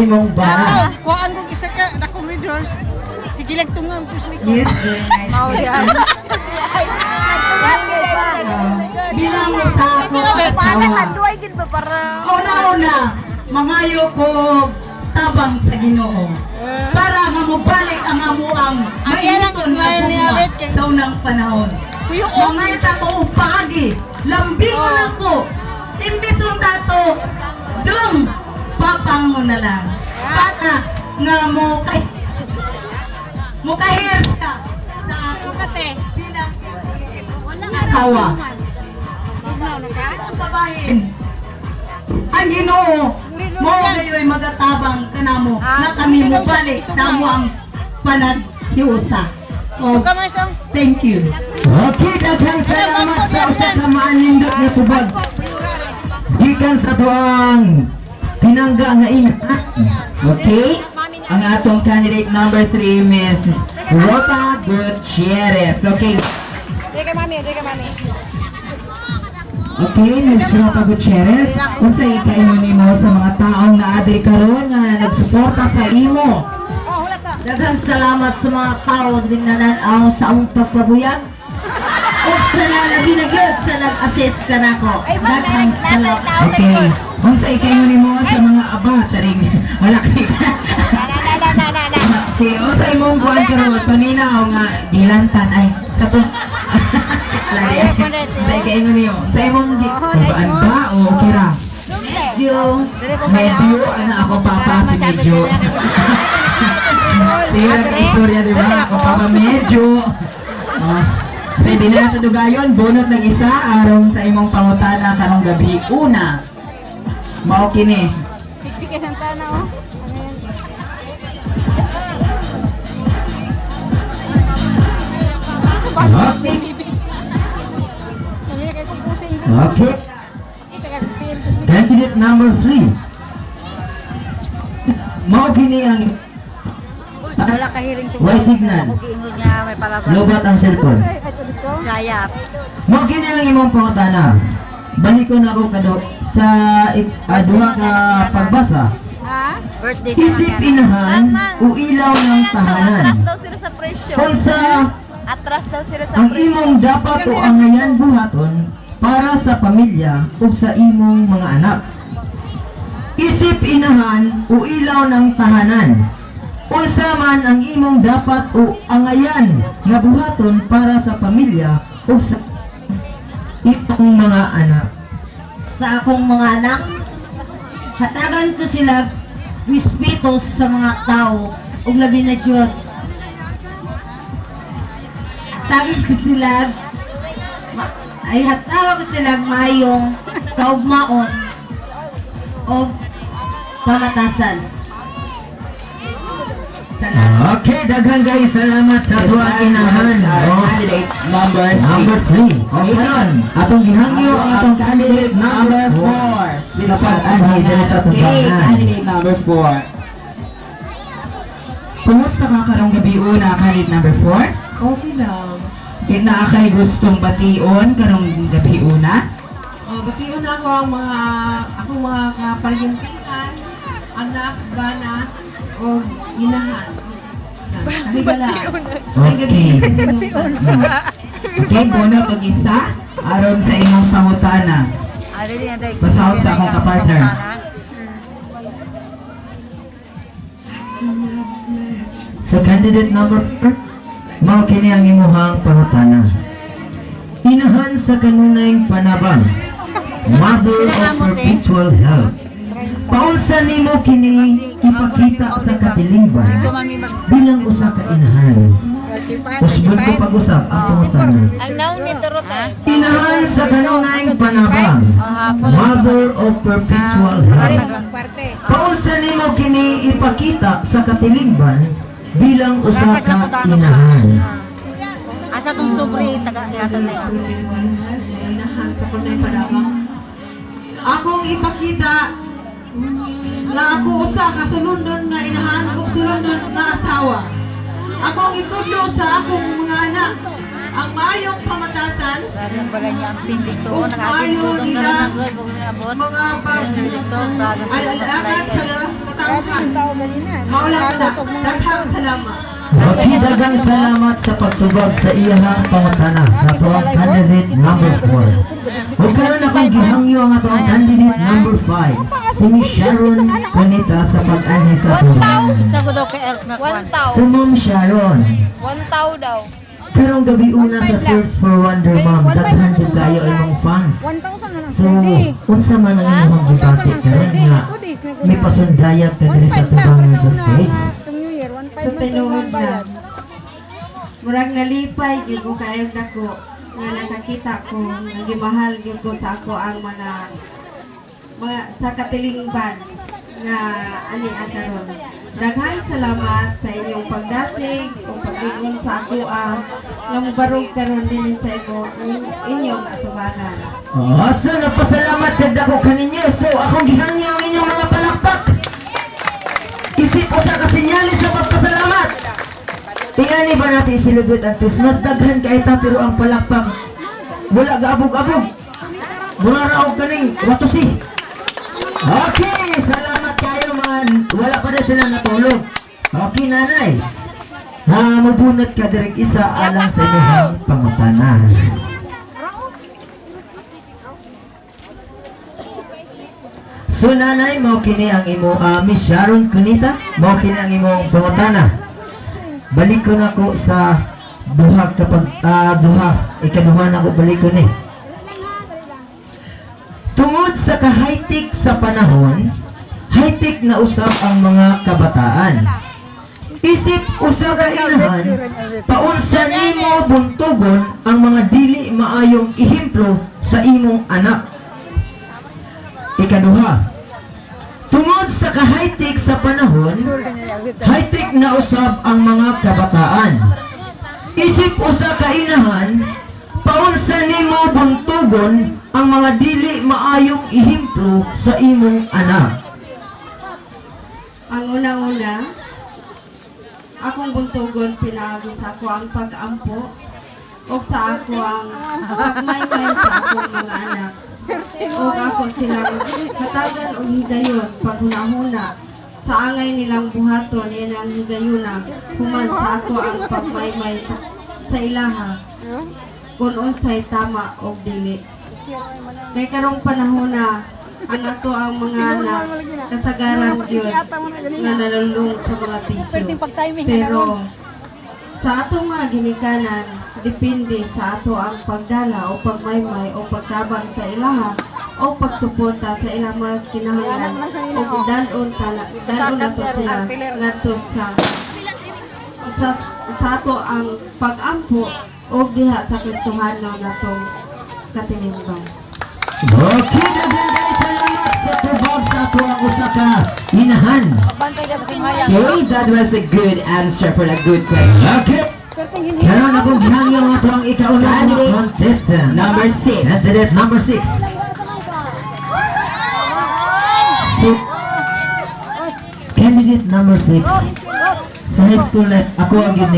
Imong ba? Kuhaan kong isa ka, nakong readers. Sige lang tungang ko sa likod. Yes, very nice. Mao yan. Bilang mo sa ako asawa. Una-una, mangayo ko tabang sa Ginoo. Para nga mabalik ang amuang Ang yan ang smile ni Abet kay sa unang panahon. Kuyok. Mangayta ko pagi, lambing mo na ko. Imbis mo tato, dum, papang mo na lang. Para nga mo kahir ka sa ako Kate. bilang asawa. Magnaw na ka? Ang babahin. Ang Ginoo, mo kayo'y magatabang kanamo na kami mo balik sa mo ang panaghiusa. Ito ka, Marsong. Thank you. Okay, daghang salamat sa usa ka maanindot nga tubag. Gikan sa tuang pinangga nga ina. Okay? Ang atong candidate number 3, Miss Rota Gutierrez. Okay. Di ka, mami. Okay, Miss Rota Gutierrez. Unsa ikaingon nimo sa mga taong naadri karon nga nagsuporta sa imo? Oh, hulat sa. Daghang salamat sa mga tao din na nanaw sa among pagkabuyag. O sa nalabi na gyud sa nag-assist ka nako. Daghang salamat. Okay. Unsa ikaingon nimo sa mga aba taring wala kay. Okay, unsa imong buwan karon paninaw nga gilantan ay kato. Lagi. Sa ikaingon niyo. Sa imong baan ba o kira? Medyo ana ako papa si medyo. Tira ka istorya, di ba? Ako papa medyo. Kasi di na natudugayon, bunot ng isa, aron sa imong pangutana karong gabi. Una, mao kini. Siksik ka Santana, oh. Ano yan? Okay. Sabi na kayo kupusing. Okay. Kita ka, feel. Candidate number 3. Mao kini ang Wala kahiring Why signal? Ako giingon niya may palabas. lobat ang cellphone. Ay, ito dito. Sayap. Mao kini ang imong pangutana. Balikon ako kado sa duha ka pagbasa. Ha? Birthday Isip inahan o ilaw ng tahanan. Atras daw sila sa presyo. Kung sa Atras daw sila sa ang presyo. imong dapat o angayan buhaton para sa pamilya o sa imong mga anak. Isip inahan o ilaw ng tahanan. Unsa man ang imong dapat o angayan nga buhaton para sa pamilya o sa itong mga anak. Sa akong mga anak, hatagan ko sila respeto sa mga tao ug labi na Diyos. Hatagan ko sila hatagan ko sila mayong kaugmaon o pamatasan. Salamat. Okay, daghang guys, salamat sa tuwang inahan. Candidate number 3. Okay, karon, atong gihangyo ang atong candidate number 4. Sa pag-anhi diri sa tubangan. Candidate number 4. Kumusta ka karong gabi una, candidate number 4? Okay lang. Naa kay gustong bation karong gabi una? Batiun ako ang mga kapaligimpikan, anak, bana, o inahan. Okay. Okay, bunot og isa aron sa imong pangutana. Pasahod sa akong kapartner. Sa candidate number 4, mao kini ang imuhang pangutana. Inahan sa kanunayng panabang, Mother of Perpetual Health. Paunsa nimo kini ipakita sa katilingban bilang usa ka inahan. Usbon ko pag-usap ang pangutana. Ang naon ni Dorota. Inahan sa kanunayng panabang, Mother of Perpetual Health. Paunsa nimo kini ipakita sa katilingban bilang usa ka inahan. Asa tong sobre taga yatag na yun. Inahan sa kunay padabang. Akong ipakita na ako usa ka sulundon na inahan ug sulundon na asawa. Akong itudlo sa akong mga anak ang maayong pamatasan, Parang pala niya ang pindig to. Nag-abot to doon na lang ang good. Huwag na abot. mga Ayun, dito. Parang Christmas pag-alagat light. sa Ang tao ganina. Maula ka na. Daghang salamat. Okay, daghang salamat sa pagtubag sa iyahang pangutana sa tuwang candidate number 4. Ug karon akong gihangyo ang atong candidate number 5, si Miss Sharon Cunita sa pag-anhi sa tuwang. Sago daw kay Elk na kwan. Si Ma'am Sharon, 1,000 daw. karong gabi una sa Search for Wonder Ma'am, daghan jud kayo imong fans. 1,000 na lang. So, unsa man ang imong gibati karon nga may pasundayag ka diri sa tubangan sa stage. New Year, 1,500 Sa tinuod lang na. bayad. Murag nalipay gyud ko kayo dako nga nakakita ko nagimahal gyud ko sa ako ang mga sa katilingban nga ani karon. Daghang salamat sa inyong pagdating o pag-ingon sa ako nga mubarog karon din sa inyong atubangan. So napasalamat sa dako kaninyo. So akong gihangyo ang inyong mga palakpak. Isip ko sa kasinyalis sa pagpasalamat. Tingani ba natin i-celebrate ang Christmas? Daghan kay ta pero ang palakpak wala gaabog-abog. Mura raog kaning watusi. Okay, salamat kayo man. Wala pa rin sila natulog. Okay, nanay. Mabunot ka direk isa alang sa inyong pangutanan. So nanay, mao kini ang imo Miss Sharon Cunita, mao kini ang imong pangutana. Balik ko na ko sa duha kapag ikaduha na ko balik ko ni. Tungod sa ka-high-tech sa panahon, high-tech na usab ang mga kabataan. Isip usa ka inahan, paunsa nimo buntugon ang mga dili maayong ehemplo sa imong anak. Ikaduha, tungod sa ka-high-tech sa panahon, high-tech na usab ang mga kabataan. Isip usa ka inahan, paunsa nimo buntugon ang mga dili maayong ehemplo sa imong anak. Ang una-una, akong buntugon pinaagi sa ako ang pag-ampo o sa ako ang pagmaymay sa akong mga anak. O ako silang katagan o higayon paghunahuna sa angay nilang buhaton nilang higayuna human sa ako ang pagmaymay sa ilaha kung unsay tama o dili. Kay karong panahon na ang ato ang mga anak kasagaran yun nga nalulung sa mga Pwedeng bisyo. pag-timing Pero sa atong mga ginikanan, depende sa ato ang pagdala o pagmaymay o pagtabang sa ilaha o pagsuporta sa ilang mga kinahanglan o dalon na to sila ngadto sa ato ang pag-ampo o diha sa Kristohano na tong katinimban. Okay, daghang salamat sa tubag sa ato ang usa ka inahan. Bantay daw si Mayang. Okay, that was a good answer for a good question. Okay. Pwedeng hindi. Karon akong gihangyo ang ato ang ikauna nga contestant. Number 6. Candidate number 6. So, candidate number 6 sa high school life, ako ang yun